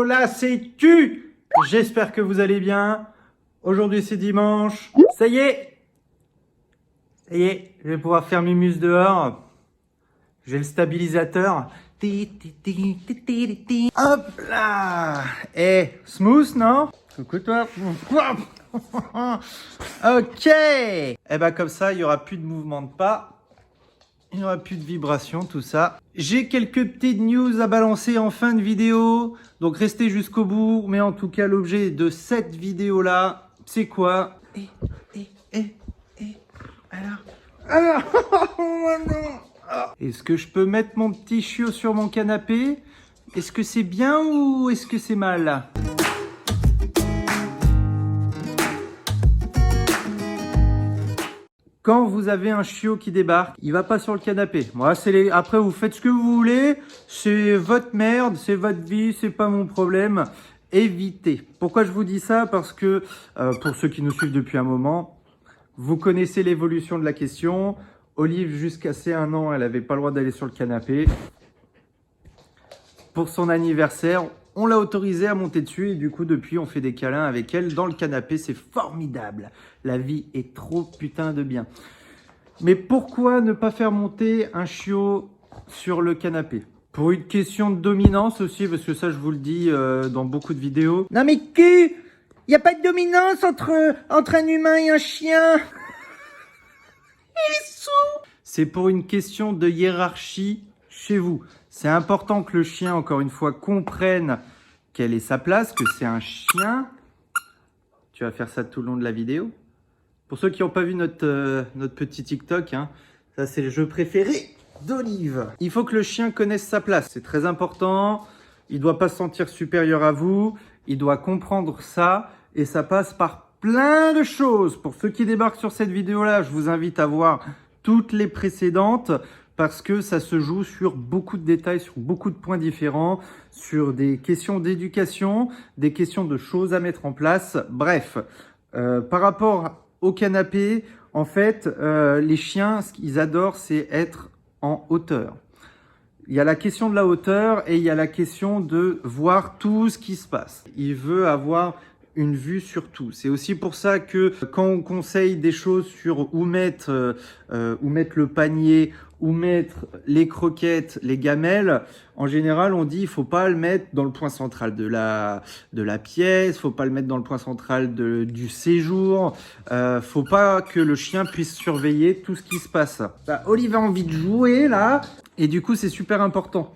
là, c'est tu. J'espère que vous allez bien. Aujourd'hui, c'est dimanche. Ça y est. Ça y est, je vais pouvoir faire Mimus dehors. J'ai le stabilisateur. Hop là. Smooth, non? Coucou toi. Ok. Et ben comme ça, il n'y aura plus de mouvement de pas. Il n'y aura plus de vibrations, tout ça. J'ai quelques petites news à balancer en fin de vidéo. Donc restez jusqu'au bout. Mais en tout cas, l'objet de cette vidéo-là, c'est quoi? Alors, est-ce que je peux mettre mon petit chiot sur mon canapé? Est-ce que c'est bien ou est-ce que c'est mal? Quand vous avez un chiot qui débarque, il va pas sur le canapé. Moi, après, vous faites ce que vous voulez. C'est votre merde, c'est votre vie, c'est pas mon problème. Évitez. Pourquoi je vous dis ça? Parce que, pour ceux qui nous suivent depuis un moment, vous connaissez l'évolution de la question. Olive, jusqu'à ses 1 an, elle avait pas le droit d'aller sur le canapé. Pour son anniversaire, on l'a autorisée à monter dessus et du coup, depuis, on fait des câlins avec elle dans le canapé. C'est formidable. La vie est trop putain de bien. Mais pourquoi ne pas faire monter un chiot sur le canapé? Pour une question de dominance aussi, parce que ça, je vous le dis dans beaucoup de vidéos. Non mais cul, il n'y a pas de dominance entre un humain et un chien. Il est sourd. C'est pour une question de hiérarchie chez vous. C'est important que le chien, encore une fois, comprenne quelle est sa place, que c'est un chien. Tu vas faire ça tout le long de la vidéo. Pour ceux qui n'ont pas vu notre petit TikTok, hein, ça c'est le jeu préféré d'Olive. Il faut que le chien connaisse sa place, c'est très important. Il ne doit pas se sentir supérieur à vous. Il doit comprendre ça et ça passe par plein de choses. Pour ceux qui débarquent sur cette vidéo-là, je vous invite à voir toutes les précédentes parce que ça se joue sur beaucoup de détails, sur beaucoup de points différents, sur des questions d'éducation, des questions de choses à mettre en place. Bref, par rapport au canapé, en fait, les chiens, ce qu'ils adorent, c'est être en hauteur. Il y a la question de la hauteur et il y a la question de voir tout ce qui se passe. Il veut avoir une vue sur tout. C'est aussi pour ça que quand on conseille des choses sur où mettre le panier, où mettre les croquettes, les gamelles, en général, on dit il faut pas le mettre dans le point central de la pièce, faut pas le mettre dans le point central du séjour, faut pas que le chien puisse surveiller tout ce qui se passe. Bah, Olive a envie de jouer là, et du coup c'est super important.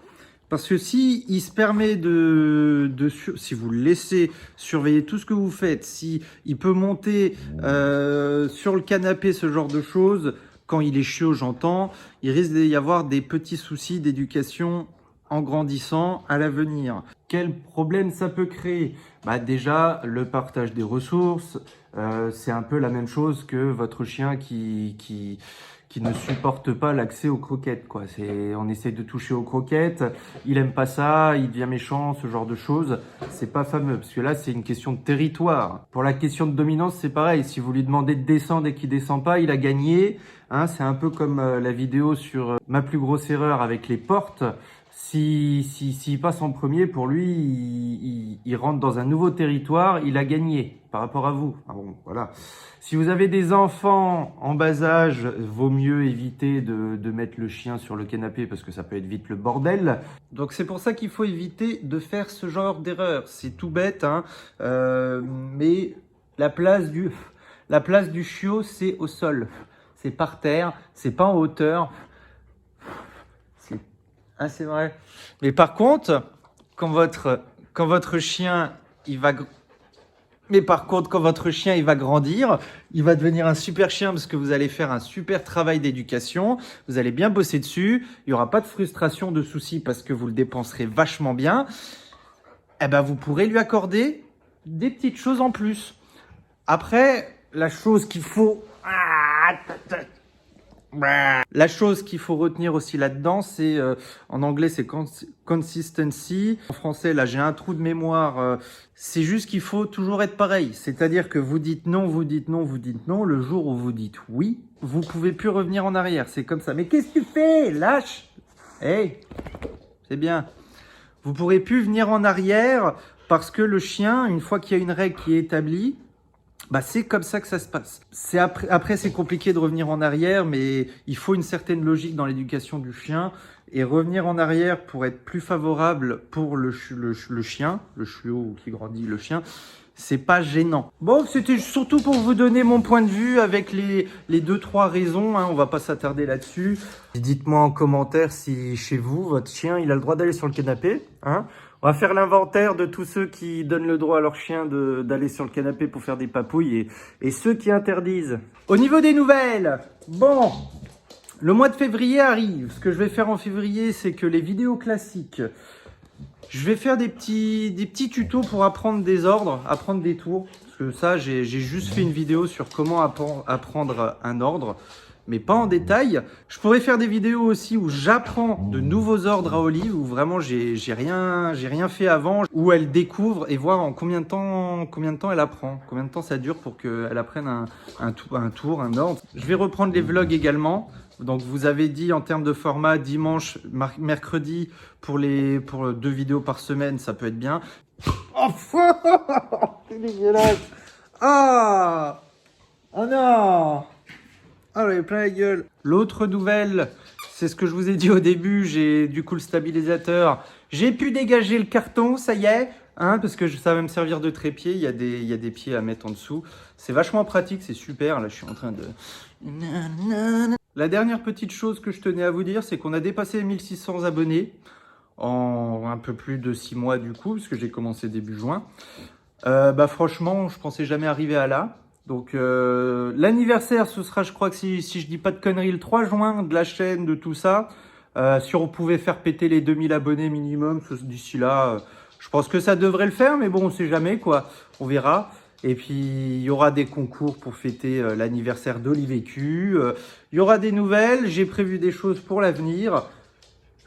Parce que si il se permet si vous le laissez surveiller tout ce que vous faites, si il peut monter sur le canapé, ce genre de choses, quand il est chiot, j'entends, il risque d'y avoir des petits soucis d'éducation en grandissant à l'avenir. Quel problème ça peut créer? Bah déjà, le partage des ressources, c'est un peu la même chose que votre chien qui ne supporte pas l'accès aux croquettes, quoi. On essaie de toucher aux croquettes, il aime pas ça, il devient méchant, ce genre de choses. C'est pas fameux, parce que là, c'est une question de territoire. Pour la question de dominance, c'est pareil. Si vous lui demandez de descendre et qu'il descend pas, il a gagné. Hein, c'est un peu comme la vidéo sur ma plus grosse erreur avec les portes. S'il passe en premier, pour lui, il rentre dans un nouveau territoire, il a gagné par rapport à vous. Ah bon, voilà. Si vous avez des enfants en bas âge, vaut mieux éviter de mettre le chien sur le canapé parce que ça peut être vite le bordel. Donc c'est pour ça qu'il faut éviter de faire ce genre d'erreur. C'est tout bête, hein, mais la place du chiot, c'est au sol. C'est par terre, c'est pas en hauteur. Ah, c'est vrai. Mais par contre, quand votre chien, il va grandir, il va devenir un super chien parce que vous allez faire un super travail d'éducation. Vous allez bien bosser dessus. Il n'y aura pas de frustration, de soucis parce que vous le dépenserez vachement bien. Eh ben, vous pourrez lui accorder des petites choses en plus. Après, la chose qu'il faut retenir aussi là-dedans, c'est en anglais c'est consistency. En français, là j'ai un trou de mémoire. C'est juste qu'il faut toujours être pareil. C'est-à-dire que vous dites non, vous dites non, vous dites non. Le jour où vous dites oui, vous pouvez plus revenir en arrière. C'est comme ça. Mais qu'est-ce que tu fais? Lâche. Hey, c'est bien. vous pourrez plus venir en arrière parce que le chien, une fois qu'il y a une règle qui est établie, bah c'est comme ça que ça se passe. Après c'est compliqué de revenir en arrière, mais il faut une certaine logique dans l'éducation du chien. Et revenir en arrière pour être plus favorable pour le chien, le chiot qui grandit, le chien, c'est pas gênant. Bon, c'était surtout pour vous donner mon point de vue avec les 2-3 raisons, hein, on va pas s'attarder là-dessus. Dites-moi en commentaire si chez vous, votre chien, il a le droit d'aller sur le canapé. Hein. On va faire l'inventaire de tous ceux qui donnent le droit à leur chien d'aller sur le canapé pour faire des papouilles et ceux qui interdisent. Au niveau des nouvelles, bon... Le mois de février arrive. Ce que je vais faire en février, c'est que les vidéos classiques, je vais faire des petits tutos pour apprendre des ordres, apprendre des tours. Parce que ça, j'ai juste fait une vidéo sur comment apprendre un ordre, mais pas en détail. Je pourrais faire des vidéos aussi où j'apprends de nouveaux ordres à Olive, où vraiment j'ai rien fait avant, où elle découvre et voir en combien de temps elle apprend, combien de temps ça dure pour qu'elle apprenne un tour, un ordre. Je vais reprendre les vlogs également. Donc vous avez dit en termes de format dimanche, mercredi pour 2 vidéos par semaine, ça peut être bien. Oh, c'est dégueulasse. Ah non. Ah j'avais plein la gueule. L'autre nouvelle, c'est ce que je vous ai dit au début, j'ai du coup le stabilisateur. J'ai pu dégager le carton, ça y est. Hein, parce que ça va me servir de trépied, il y a des pieds à mettre en dessous. C'est vachement pratique, c'est super. Là, je suis en train de... La dernière petite chose que je tenais à vous dire, c'est qu'on a dépassé les 1600 abonnés en un peu plus de 6 mois du coup, parce que j'ai commencé début juin. Franchement, je pensais jamais arriver à là. Donc l'anniversaire, ce sera, je crois que si je dis pas de conneries, le 3 juin de la chaîne, de tout ça. Si on pouvait faire péter les 2000 abonnés minimum d'ici là... je pense que ça devrait le faire, mais bon, on sait jamais, quoi. On verra. Et puis, il y aura des concours pour fêter l'anniversaire d'Olivécu. Il y aura des nouvelles. J'ai prévu des choses pour l'avenir.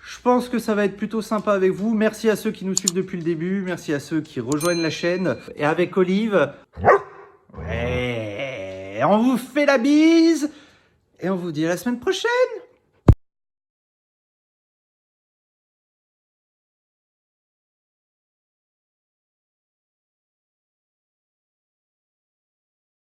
Je pense que ça va être plutôt sympa avec vous. Merci à ceux qui nous suivent depuis le début. Merci à ceux qui rejoignent la chaîne. Et avec Olive, ouais, on vous fait la bise. Et on vous dit à la semaine prochaine.